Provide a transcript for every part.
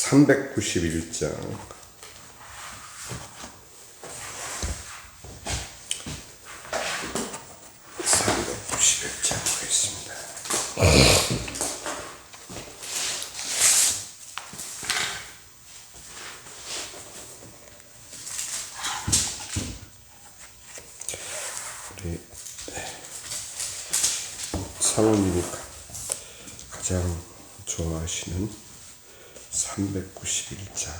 391장 보겠습니다. 우리 사모님이 가장 좋아하시는 391장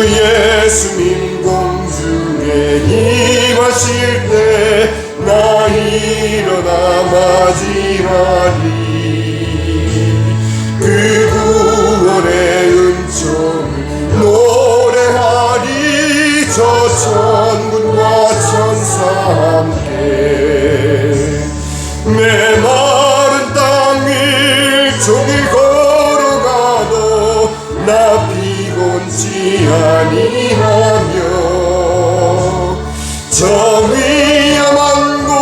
예수님 공중에 임하실 때 나 일어나 맞이하리. 그 구원의 은총을 노래하리. 저 천군과 천사 함께 메마른 땅 위 종일 걸어가도 나 피곤치 아니하며 저 위험한 곳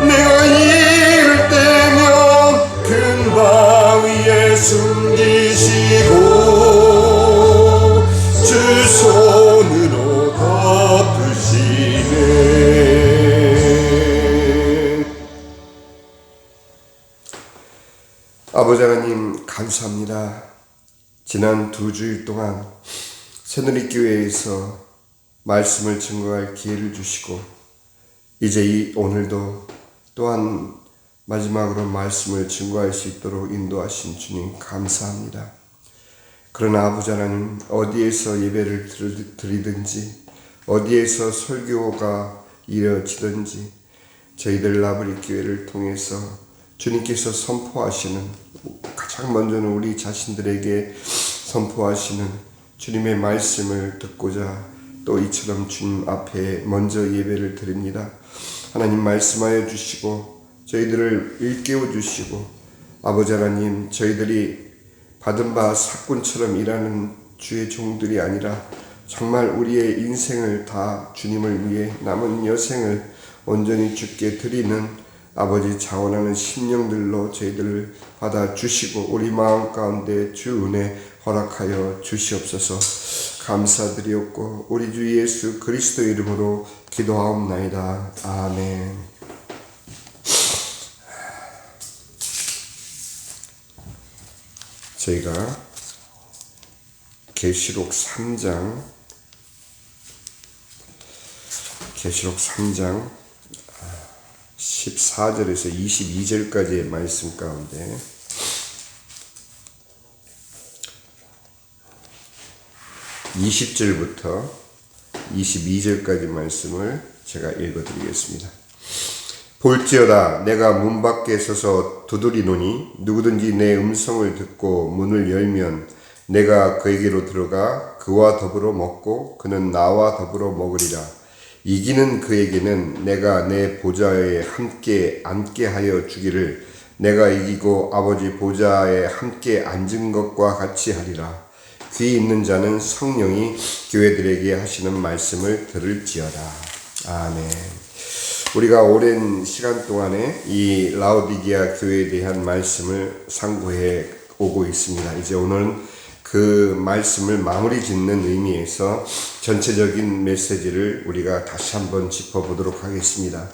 내가 이를 때면 큰 바위에 숨기시고 주 손으로 덮으시네. 아버지 하나님 감사합니다. 지난 2주일 동안 새누리교회에서 말씀을 증거할 기회를 주시고 이제 오늘도 또한 마지막으로 말씀을 증거할 수 있도록 인도하신 주님 감사합니다. 그러나 아버지 하나님, 어디에서 예배를 드리든지 어디에서 설교가 이루어지든지 저희들 라브리 교회를 통해서 주님께서 선포하시는, 가장 먼저는 우리 자신들에게 선포하시는 주님의 말씀을 듣고자 또 이처럼 주님 앞에 먼저 예배를 드립니다. 하나님 말씀하여 주시고 저희들을 일깨워 주시고 아버지 하나님, 저희들이 받은 바 사꾼처럼 일하는 주의 종들이 아니라 정말 우리의 인생을 다 주님을 위해 남은 여생을 온전히 주께 드리는 아버지 자원하는 심령들로 저희들을 받아주시고 우리 마음 가운데 주 은혜 허락하여 주시옵소서. 감사드리옵고 우리 주 예수 그리스도 이름으로 기도하옵나이다. 아멘. 저희가 계시록 3장 14절에서 22절까지의 말씀 가운데 (20절부터) 22절까지 말씀을 제가 읽어드리겠습니다. 볼지어다 내가 문 밖에 서서 두드리노니 누구든지 내 음성을 듣고 문을 열면 내가 그에게로 들어가 그와 더불어 먹고 그는 나와 더불어 먹으리라. 이기는 그에게는 내가 내 보좌에 함께 앉게 하여 주기를 내가 이기고 아버지 보좌에 함께 앉은 것과 같이 하리라. 귀 있는 자는 성령이 교회들에게 하시는 말씀을 들을지어다. 아멘. 우리가 오랜 시간 동안에 이 라오디게아 교회에 대한 말씀을 상고해 오고 있습니다. 이제 오늘은 그 말씀을 마무리 짓는 의미에서 전체적인 메시지를 우리가 다시 한번 짚어보도록 하겠습니다.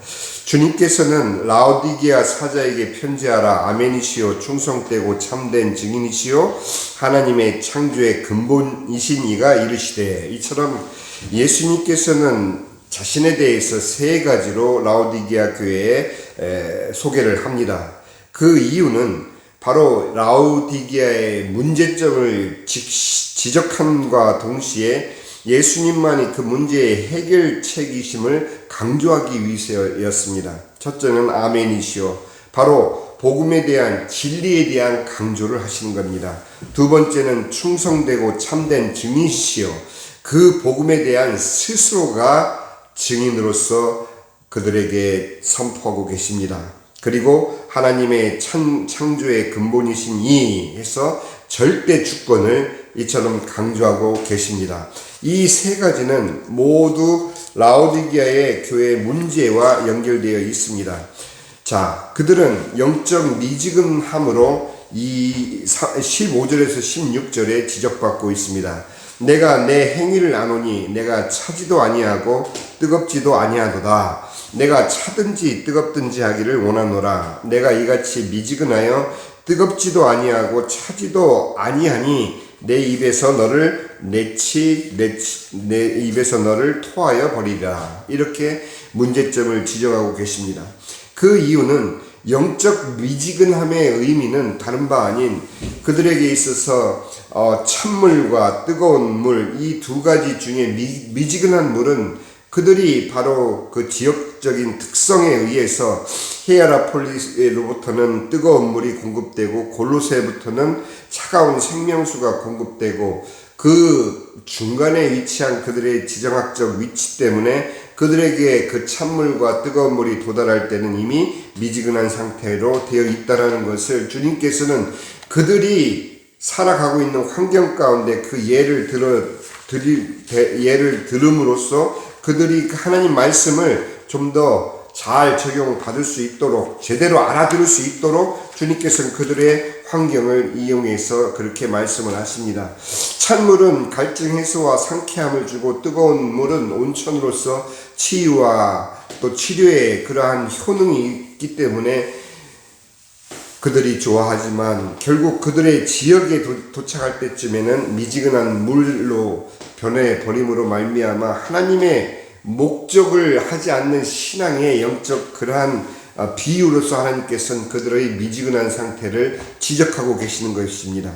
주님께서는 라오디게아 사자에게 편지하라. 아멘이시오. 충성되고 참된 증인이시오. 하나님의 창조의 근본이신 이가 이르시되. 이처럼 예수님께서는 자신에 대해서 세 가지로 라오디게아 교회에 소개를 합니다. 그 이유는 바로 라오디게아의 문제점을 지적함과 동시에 예수님만이 그 문제의 해결책이심을 강조하기 위해서였습니다. 첫째는 아멘이시오. 바로 복음에 대한 진리에 대한 강조를 하시는 겁니다. 두 번째는 충성되고 참된 증인이시오. 그 복음에 대한 스스로가 증인으로서 그들에게 선포하고 계십니다. 그리고 하나님의 창조의 근본이신 이 해서 절대 주권을 이처럼 강조하고 계십니다. 이 세 가지는 모두 라오디게아의 교회 문제와 연결되어 있습니다. 자, 그들은 영적 미지근함으로 이 15절에서 16절에 지적받고 있습니다. 내가 내 행위를 아노니 내가 차지도 아니하고 뜨겁지도 아니하도다. 내가 차든지 뜨겁든지 하기를 원하노라. 내가 이같이 미지근하여 뜨겁지도 아니하고 차지도 아니하니 내 입에서 너를 내 입에서 너를 토하여 버리라. 이렇게 문제점을 지적하고 계십니다. 그 이유는 영적 미지근함의 의미는 다른 바 아닌 그들에게 있어서 찬물과 뜨거운 물, 이 두 가지 중에 미지근한 물은 그들이 바로 그 지역적인 특성에 의해서 히에라폴리스로부터는 뜨거운 물이 공급되고 골로새부터는 차가운 생명수가 공급되고 그 중간에 위치한 그들의 지정학적 위치 때문에 그들에게 그 찬물과 뜨거운 물이 도달할 때는 이미 미지근한 상태로 되어 있다는 것을 주님께서는 그들이 살아가고 있는 환경 가운데 그 예를 들음으로써 그들이 하나님 말씀을 좀 더 잘 적용받을 수 있도록 제대로 알아들을 수 있도록 주님께서는 그들의 환경을 이용해서 그렇게 말씀을 하십니다. 찬물은 갈증 해소와 상쾌함을 주고 뜨거운 물은 온천으로서 치유와 또 치료에 그러한 효능이 있기 때문에 그들이 좋아하지만 결국 그들의 지역에 도착할 때쯤에는 미지근한 물로 변해버림으로 말미암아 하나님의 목적을 하지 않는 신앙의 영적 그러한 비유로서 하나님께서는 그들의 미지근한 상태를 지적하고 계시는 것입니다.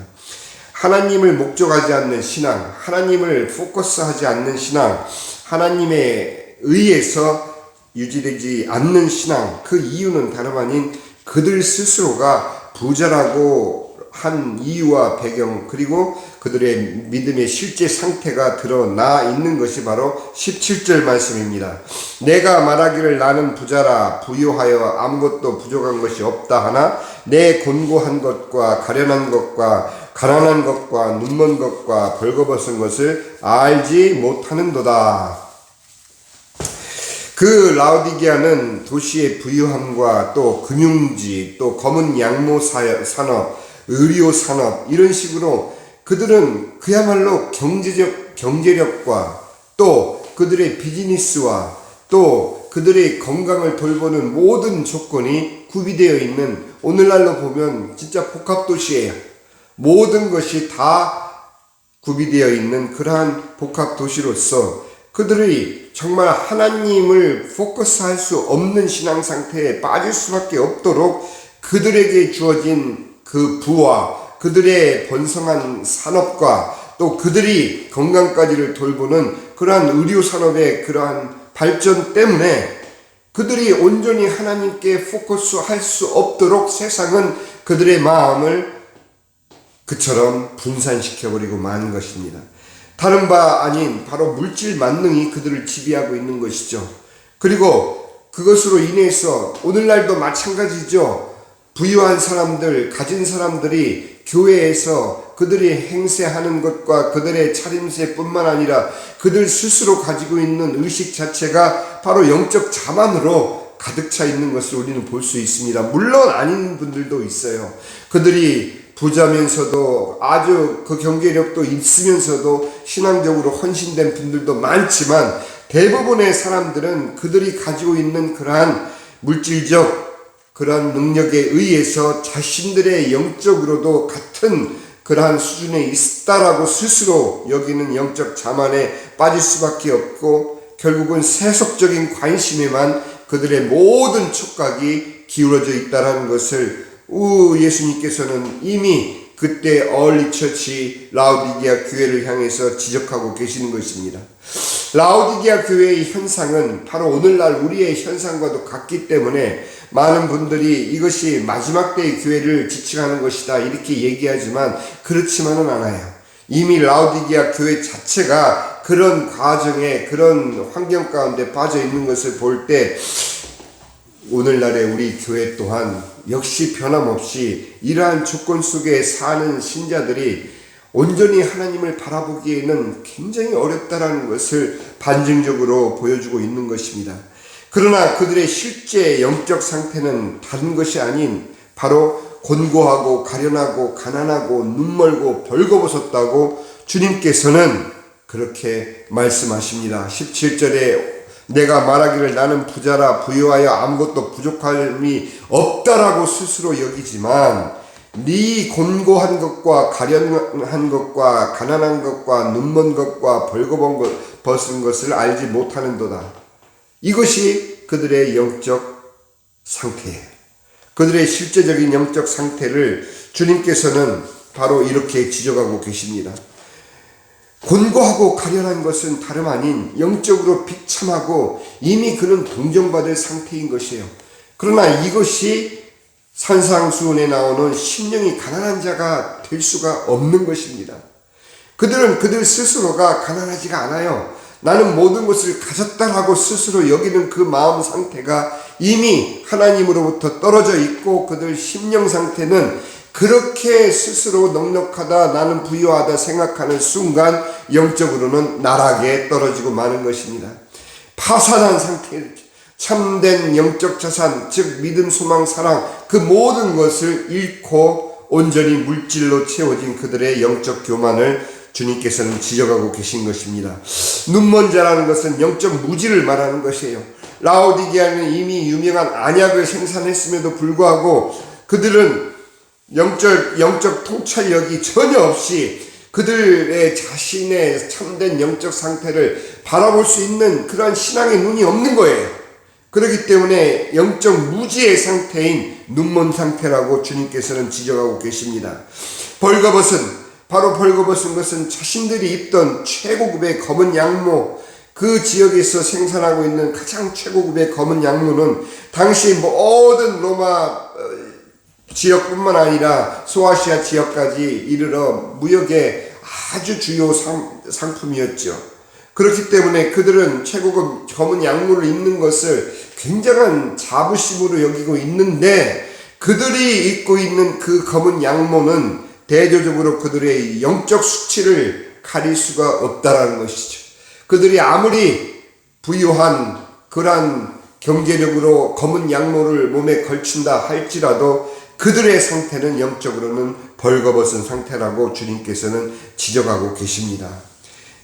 하나님을 목적하지 않는 신앙, 하나님을 포커스하지 않는 신앙, 하나님에 의해서 유지되지 않는 신앙, 그 이유는 다름 아닌 그들 스스로가 부자라고 한 이유와 배경, 그리고 그들의 믿음의 실제 상태가 드러나 있는 것이 바로 17절 말씀입니다. 내가 말하기를 나는 부자라 부유하여 아무것도 부족한 것이 없다 하나 내 곤고한 것과 가련한 것과 가난한 것과 눈먼 것과 벌거벗은 것을 알지 못하는도다. 그 라오디게아는 도시의 부유함과 또 금융지, 또 검은 양모 산업, 의료 산업 이런 식으로 그들은 그야말로 경제력과 또 그들의 비즈니스와 또 그들의 건강을 돌보는 모든 조건이 구비되어 있는, 오늘날로 보면 진짜 복합도시예요. 모든 것이 다 구비되어 있는 그러한 복합도시로서 그들이 정말 하나님을 포커스할 수 없는 신앙 상태에 빠질 수밖에 없도록 그들에게 주어진 그 부와 그들의 번성한 산업과 또 그들이 건강까지를 돌보는 그러한 의료산업의 그러한 발전 때문에 그들이 온전히 하나님께 포커스할 수 없도록 세상은 그들의 마음을 그처럼 분산시켜버리고 만 것입니다. 다른 바 아닌 바로 물질 만능이 그들을 지배하고 있는 것이죠. 그리고 그것으로 인해서 오늘날도 마찬가지죠. 부유한 사람들, 가진 사람들이 교회에서 그들이 행세하는 것과 그들의 차림새뿐만 아니라 그들 스스로 가지고 있는 의식 자체가 바로 영적 자만으로 가득 차 있는 것을 우리는 볼 수 있습니다. 물론 아닌 분들도 있어요. 그들이 부자면서도 아주 그 경제력도 있으면서도 신앙적으로 헌신된 분들도 많지만 대부분의 사람들은 그들이 가지고 있는 그러한 물질적 그러한 능력에 의해서 자신들의 영적으로도 같은 그러한 수준에 있다라고 스스로 여기는 영적 자만에 빠질 수밖에 없고 결국은 세속적인 관심에만 그들의 모든 촉각이 기울어져 있다는 것을 예수님께서는 이미 그때 얼리처치 라오디게아 교회를 향해서 지적하고 계시는 것입니다. 라오디게아 교회의 현상은 바로 오늘날 우리의 현상과도 같기 때문에 많은 분들이 이것이 마지막 때의 교회를 지칭하는 것이다 이렇게 얘기하지만 그렇지만은 않아요. 이미 라오디게아 교회 자체가 그런 과정에 그런 환경 가운데 빠져 있는 것을 볼 때 오늘날의 우리 교회 또한 역시 변함없이 이러한 조건 속에 사는 신자들이 온전히 하나님을 바라보기에는 굉장히 어렵다라는 것을 반증적으로 보여주고 있는 것입니다. 그러나 그들의 실제 영적 상태는 다른 것이 아닌 바로 곤고하고 가련하고 가난하고 눈멀고 벌거벗었다고 주님께서는 그렇게 말씀하십니다. 17절에 내가 말하기를 나는 부자라 부유하여 아무것도 부족함이 없다라고 스스로 여기지만 네 곤고한 것과 가련한 것과 가난한 것과 눈먼 것과 벌거벗은 것을 알지 못하는도다. 이것이 그들의 영적 상태예요. 그들의 실제적인 영적 상태를 주님께서는 바로 이렇게 지적하고 계십니다. 곤고하고 가련한 것은 다름 아닌 영적으로 비참하고 이미 그는 동정받을 상태인 것이에요. 그러나 이것이 산상수훈에 나오는 심령이 가난한 자가 될 수가 없는 것입니다. 그들은 그들 스스로가 가난하지가 않아요. 나는 모든 것을 가졌다라고 스스로 여기는 그 마음 상태가 이미 하나님으로부터 떨어져 있고 그들 심령 상태는 그렇게 스스로 넉넉하다 나는 부유하다 생각하는 순간 영적으로는 나락에 떨어지고 마는 것입니다. 파산한 상태, 참된 영적 자산 즉 믿음 소망 사랑 그 모든 것을 잃고 온전히 물질로 채워진 그들의 영적 교만을 주님께서는 지적하고 계신 것입니다. 눈먼 자라는 것은 영적 무지를 말하는 것이에요. 라오디게아는 이미 유명한 안약을 생산했음에도 불구하고 그들은 영적 통찰력이 전혀 없이 그들의 자신의 참된 영적 상태를 바라볼 수 있는 그러한 신앙의 눈이 없는 거예요. 그렇기 때문에 영적 무지의 상태인 눈먼 상태라고 주님께서는 지적하고 계십니다. 벌거벗은 것은 자신들이 입던 최고급의 검은 양모, 그 지역에서 생산하고 있는 가장 최고급의 검은 양모는 당시 모든 로마 지역뿐만 아니라 소아시아 지역까지 이르러 무역의 아주 주요 상품이었죠. 그렇기 때문에 그들은 최고급 검은 양모를 입는 것을 굉장한 자부심으로 여기고 있는데, 그들이 입고 있는 그 검은 양모는 대조적으로 그들의 영적 수치를 가릴 수가 없다라는 것이죠. 그들이 아무리 부유한 그러한 경제력으로 검은 양모를 몸에 걸친다 할지라도 그들의 상태는 영적으로는 벌거벗은 상태라고 주님께서는 지적하고 계십니다.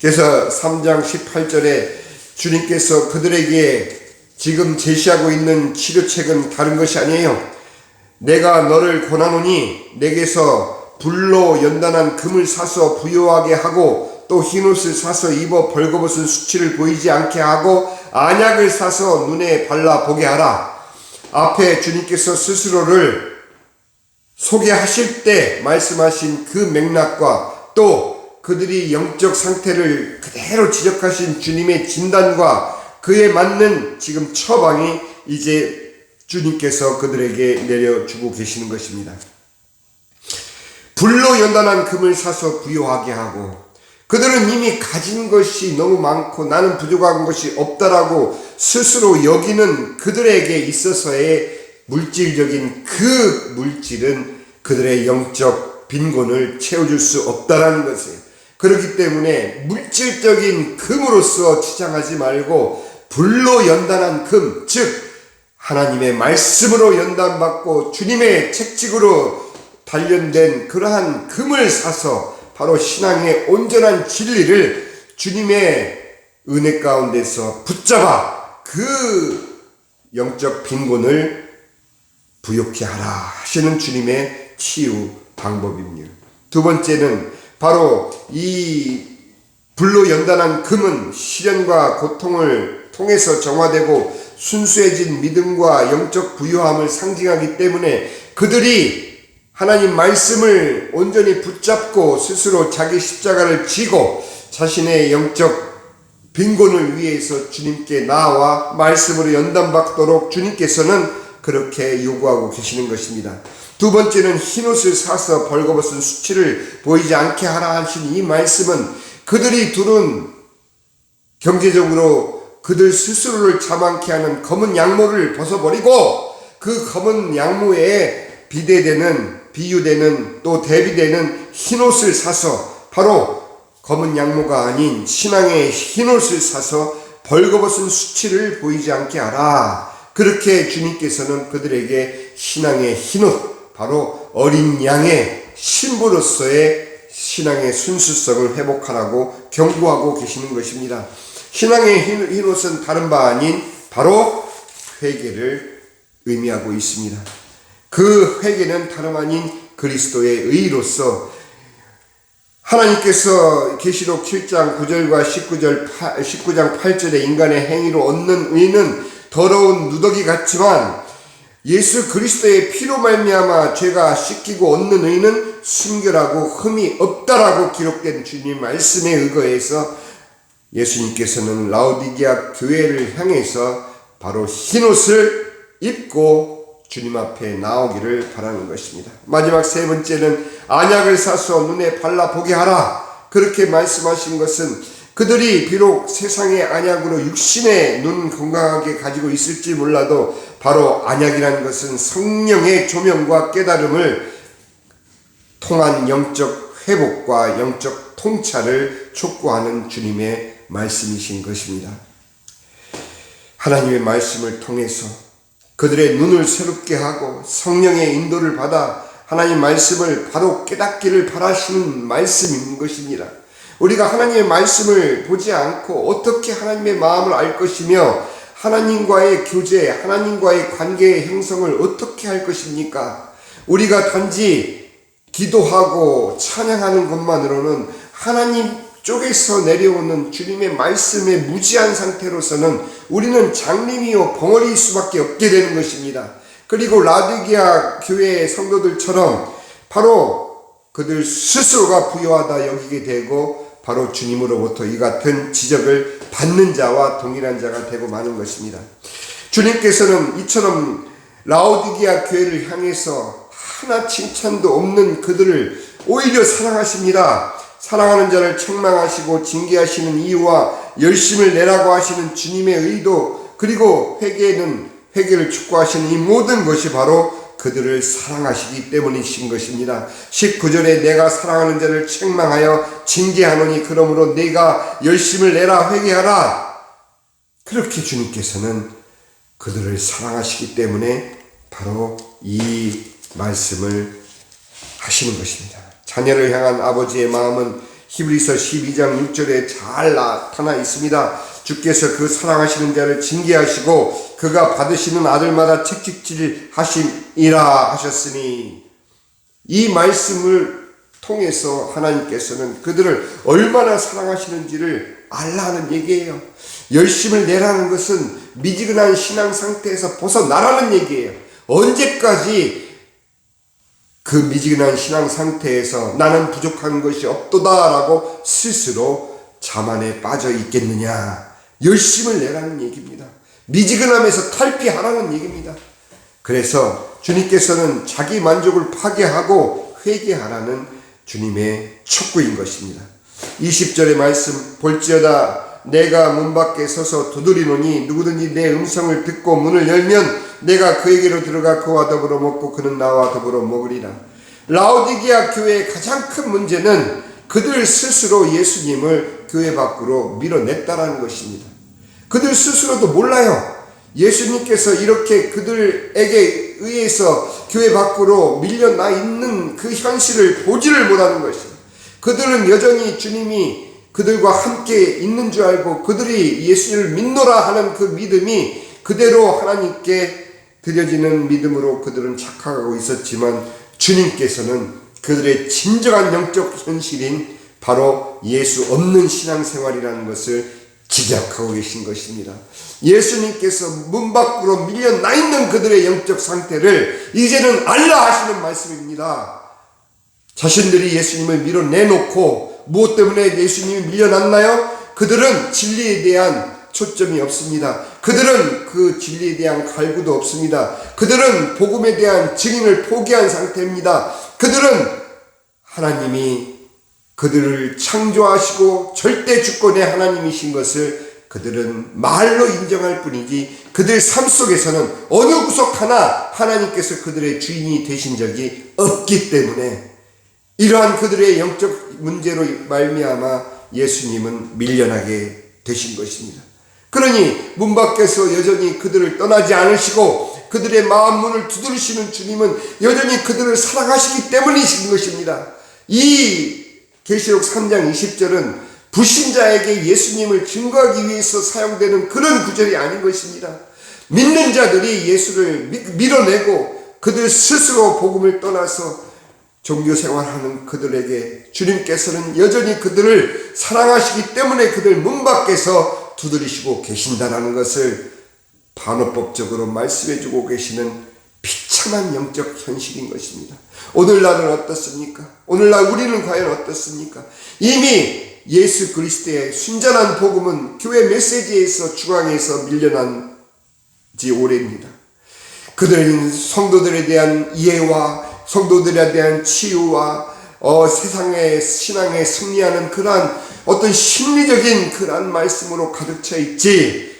그래서 3장 18절에 주님께서 그들에게 지금 제시하고 있는 치료책은 다른 것이 아니에요. 내가 너를 권하노니 내게서 불로 연단한 금을 사서 부요하게 하고 또 흰옷을 사서 입어 벌거벗은 수치를 보이지 않게 하고 안약을 사서 눈에 발라 보게 하라. 앞에 주님께서 스스로를 소개하실 때 말씀하신 그 맥락과 또 그들이 영적 상태를 그대로 지적하신 주님의 진단과 그에 맞는 지금 처방이 이제 주님께서 그들에게 내려주고 계시는 것입니다. 불로 연단한 금을 사서 부요하게 하고, 그들은 이미 가진 것이 너무 많고 나는 부족한 것이 없다라고 스스로 여기는 그들에게 있어서의 물질적인 그 물질은 그들의 영적 빈곤을 채워줄 수 없다라는 것이에요. 그렇기 때문에 물질적인 금으로서 치장하지 말고 불로 연단한 금, 즉 하나님의 말씀으로 연단받고 주님의 책칙으로 단련된 그러한 금을 사서 바로 신앙의 온전한 진리를 주님의 은혜 가운데서 붙잡아 그 영적 빈곤을 부욕케 하라 하시는 주님의 치유 방법입니다. 두 번째는 바로 이 불로 연단한 금은 시련과 고통을 통해서 정화되고 순수해진 믿음과 영적 부유함을 상징하기 때문에 그들이 하나님 말씀을 온전히 붙잡고 스스로 자기 십자가를 지고 자신의 영적 빈곤을 위해서 주님께 나아와 말씀으로 연단받도록 주님께서는 그렇게 요구하고 계시는 것입니다. 두 번째는 흰옷을 사서 벌거벗은 수치를 보이지 않게 하라 하신 이 말씀은 그들이 두른 경제적으로 그들 스스로를 자만케 하는 검은 양모를 벗어버리고 그 검은 양모에 비유되는 또 대비되는 흰옷을 사서 바로 검은 양모가 아닌 신앙의 흰옷을 사서 벌거벗은 수치를 보이지 않게 하라. 그렇게 주님께서는 그들에게 신앙의 흰옷, 바로 어린 양의 신부로서의 신앙의 순수성을 회복하라고 경고하고 계시는 것입니다. 신앙의 흰옷은 다른 바 아닌 바로 회개를 의미하고 있습니다. 그 회개는 다름 아닌 그리스도의 의로서 하나님께서 계시록 7장 9절과 19장 8절에 인간의 행위로 얻는 의는 더러운 누더기 같지만 예수 그리스도의 피로 말미암아 죄가 씻기고 얻는 의는 순결하고 흠이 없다라고 기록된 주님 말씀에 의거해서 예수님께서는 라오디게아 교회를 향해서 바로 흰옷을 입고 주님 앞에 나오기를 바라는 것입니다. 마지막 세 번째는 안약을 사서 눈에 발라보게 하라. 그렇게 말씀하신 것은 그들이 비록 세상의 안약으로 육신의 눈 건강하게 가지고 있을지 몰라도 바로 안약이라는 것은 성령의 조명과 깨달음을 통한 영적 회복과 영적 통찰을 촉구하는 주님의 말씀이신 것입니다. 하나님의 말씀을 통해서 그들의 눈을 새롭게 하고 성령의 인도를 받아 하나님 말씀을 바로 깨닫기를 바라시는 말씀인 것입니다. 우리가 하나님의 말씀을 보지 않고 어떻게 하나님의 마음을 알 것이며 하나님과의 교제, 하나님과의 관계의 형성을 어떻게 할 것입니까? 우리가 단지 기도하고 찬양하는 것만으로는 하나님 쪽에서 내려오는 주님의 말씀에 무지한 상태로서는 우리는 장님이요 벙어리일 수밖에 없게 되는 것입니다. 그리고 라디기아 교회의 성도들처럼 바로 그들 스스로가 부유하다 여기게 되고 바로 주님으로부터 이 같은 지적을 받는 자와 동일한 자가 되고 마는 것입니다. 주님께서는 이처럼 라오디게아 교회를 향해서 하나 칭찬도 없는 그들을 오히려 사랑하십니다. 사랑하는 자를 책망하시고 징계하시는 이유와 열심을 내라고 하시는 주님의 의도, 그리고 회개를 촉구하시는 이 모든 것이 바로 그들을 사랑하시기 때문이신 것입니다. 19절에 내가 사랑하는 자를 책망하여 징계하노니 그러므로 내가 열심을 내라 회개하라. 그렇게 주님께서는 그들을 사랑하시기 때문에 바로 이 말씀을 하시는 것입니다. 자녀를 향한 아버지의 마음은 히브리서 12장 6절에 잘 나타나 있습니다. 주께서 그 사랑하시는 자를 징계하시고 그가 받으시는 아들마다 책찍질 하심이라 하셨으니, 이 말씀을 통해서 하나님께서는 그들을 얼마나 사랑하시는지를 알라는 얘기예요. 열심을 내라는 것은 미지근한 신앙 상태에서 벗어나라는 얘기예요. 언제까지 그 미지근한 신앙 상태에서 나는 부족한 것이 없도다라고 스스로 자만에 빠져 있겠느냐. 열심을 내라는 얘기입니다. 미지근함에서 탈피하라는 얘기입니다. 그래서 주님께서는 자기 만족을 파괴하고 회개하라는 주님의 촉구인 것입니다. 20절의 말씀 볼지어다 내가 문 밖에 서서 두드리노니 누구든지 내 음성을 듣고 문을 열면 내가 그에게로 들어가 그와 더불어 먹고 그는 나와 더불어 먹으리라. 라오디게아 교회의 가장 큰 문제는 그들 스스로 예수님을 교회 밖으로 밀어냈다라는 것입니다. 그들 스스로도 몰라요. 예수님께서 이렇게 그들에게 의해서 교회 밖으로 밀려나 있는 그 현실을 보지를 못하는 것입니다. 그들은 여전히 주님이 그들과 함께 있는 줄 알고 그들이 예수를 믿노라 하는 그 믿음이 그대로 하나님께 드려지는 믿음으로 그들은 착각하고 있었지만, 주님께서는 그들의 진정한 영적 현실인 바로 예수 없는 신앙생활이라는 것을 지적하고 계신 것입니다. 예수님께서 문 밖으로 밀려나 있는 그들의 영적 상태를 이제는 알라 하시는 말씀입니다. 자신들이 예수님을 밀어내놓고 무엇 때문에 예수님이 밀려났나요? 그들은 진리에 대한 초점이 없습니다. 그들은 그 진리에 대한 갈구도 없습니다. 그들은 복음에 대한 증인을 포기한 상태입니다. 그들은 하나님이 그들을 창조하시고 절대 주권의 하나님이신 것을 그들은 말로 인정할 뿐이지 그들 삶 속에서는 어느 구석 하나 하나님께서 그들의 주인이 되신 적이 없기 때문에 이러한 그들의 영적 문제로 말미암아 예수님은 밀려나게 되신 것입니다. 그러니 문 밖에서 여전히 그들을 떠나지 않으시고 그들의 마음 문을 두드리시는 주님은 여전히 그들을 사랑하시기 때문이신 것입니다. 이 계시록 3장 20절은 불신자에게 예수님을 증거하기 위해서 사용되는 그런 구절이 아닌 것입니다. 믿는 자들이 예수를 밀어내고 그들 스스로 복음을 떠나서 종교생활하는 그들에게 주님께서는 여전히 그들을 사랑하시기 때문에 그들 문 밖에서 두드리시고 계신다는 것을 반어법적으로 말씀해주고 계시는 비참한 영적 현실인 것입니다. 오늘날은 어떻습니까? 오늘날 우리는 과연 어떻습니까? 이미 예수 그리스도의 순전한 복음은 교회 메시지에서 중앙에서 밀려난 지 오래입니다. 그들은 성도들에 대한 이해와 성도들에 대한 치유와 세상의 신앙에 승리하는 그러한 어떤 심리적인 그러한 말씀으로 가득 차 있지,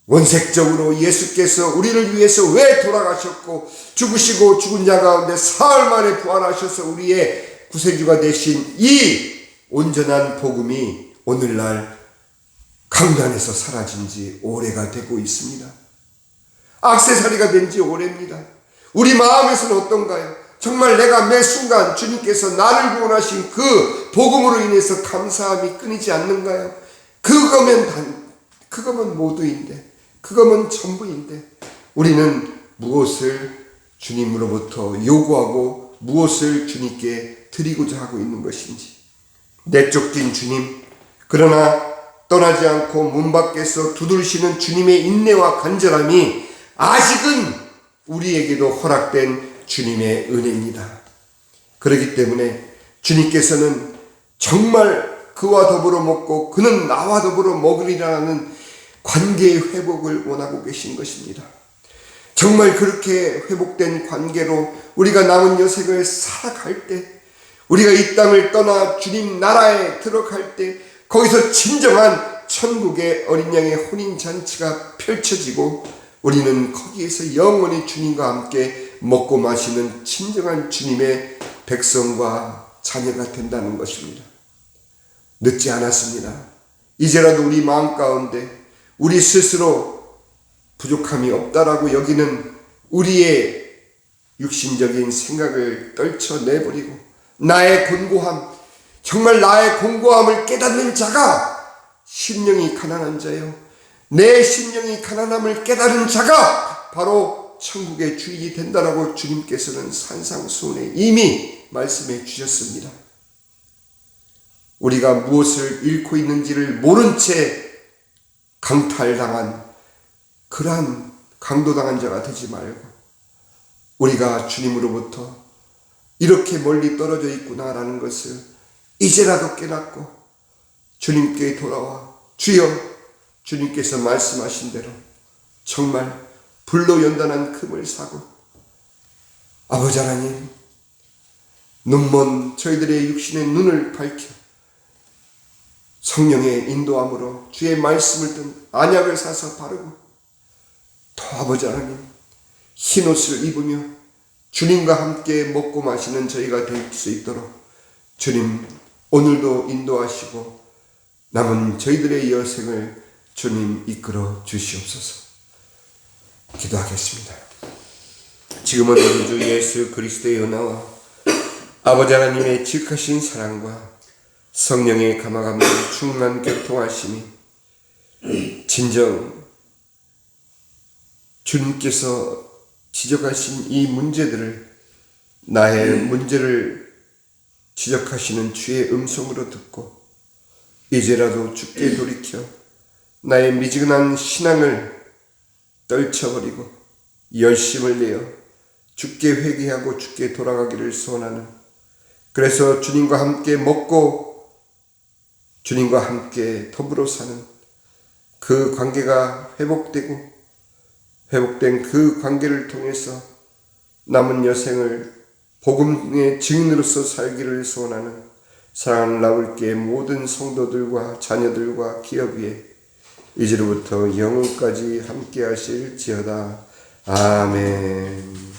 원색적으로 예수께서 우리를 위해서 왜 돌아가셨고 죽으시고 죽은 자 가운데 사흘 만에 부활하셔서 우리의 구세주가 되신 이 온전한 복음이 오늘날 강단에서 사라진 지 오래가 되고 있습니다. 액세서리가 된 지 오래입니다. 우리 마음에서는 어떤가요? 정말 내가 매 순간 주님께서 나를 구원하신 그 복음으로 인해서 감사함이 끊이지 않는가요? 그거면 모두인데, 그거면 전부인데 우리는 무엇을 주님으로부터 요구하고 무엇을 주님께 드리고자 하고 있는 것인지. 내쫓긴 주님, 그러나 떠나지 않고 문 밖에서 두드리시는 주님의 인내와 간절함이 아직은 우리에게도 허락된 주님의 은혜입니다. 그렇기 때문에 주님께서는 정말 그와 더불어 먹고 그는 나와 더불어 먹으리라는 관계의 회복을 원하고 계신 것입니다. 정말 그렇게 회복된 관계로 우리가 남은 여생을 살아갈 때, 우리가 이 땅을 떠나 주님 나라에 들어갈 때 거기서 진정한 천국의 어린 양의 혼인잔치가 펼쳐지고 우리는 거기에서 영원히 주님과 함께 먹고 마시는 진정한 주님의 백성과 자녀가 된다는 것입니다. 늦지 않았습니다. 이제라도 우리 마음 가운데 우리 스스로 부족함이 없다라고 여기는 우리의 육신적인 생각을 떨쳐내버리고 나의 곤고함, 정말 나의 곤고함을 깨닫는 자가 심령이 가난한 자요, 내 심령이 가난함을 깨달은 자가 바로 천국의 주인이 된다라고 주님께서는 산상수훈에 이미 말씀해 주셨습니다. 우리가 무엇을 잃고 있는지를 모른 채 강탈당한 그러한 강도당한 자가 되지 말고 우리가 주님으로부터 이렇게 멀리 떨어져 있구나라는 것을 이제라도 깨닫고 주님께 돌아와 주여, 주님께서 말씀하신 대로 정말 불로 연단한 금을 사고 아버지 하나님, 눈먼 저희들의 육신의 눈을 밝혀 성령의 인도함으로 주의 말씀을 든 안약을 사서 바르고 또 아버지 하나님, 흰옷을 입으며 주님과 함께 먹고 마시는 저희가 될 수 있도록 주님 오늘도 인도하시고 남은 저희들의 여생을 주님 이끌어 주시옵소서. 기도하겠습니다. 지금은 우리 주 예수 그리스도의 은혜와 아버지 하나님의 지극하신 사랑과 성령의 감화감동 충만한 교통하심이 진정 주님께서 지적하신 이 문제들을, 나의 문제를 지적하시는 주의 음성으로 듣고 이제라도 주께 돌이켜 나의 미지근한 신앙을 떨쳐버리고 열심을 내어 주께 회개하고 주께 돌아가기를 소원하는, 그래서 주님과 함께 먹고 주님과 함께 더불어 사는 그 관계가 회복되고 회복된 그 관계를 통해서 남은 여생을 복음의 증인으로서 살기를 소원하는 사랑하는 라울교회 모든 성도들과 자녀들과 기업 위에 이제로부터 영원까지 함께 하실지어다. 아멘.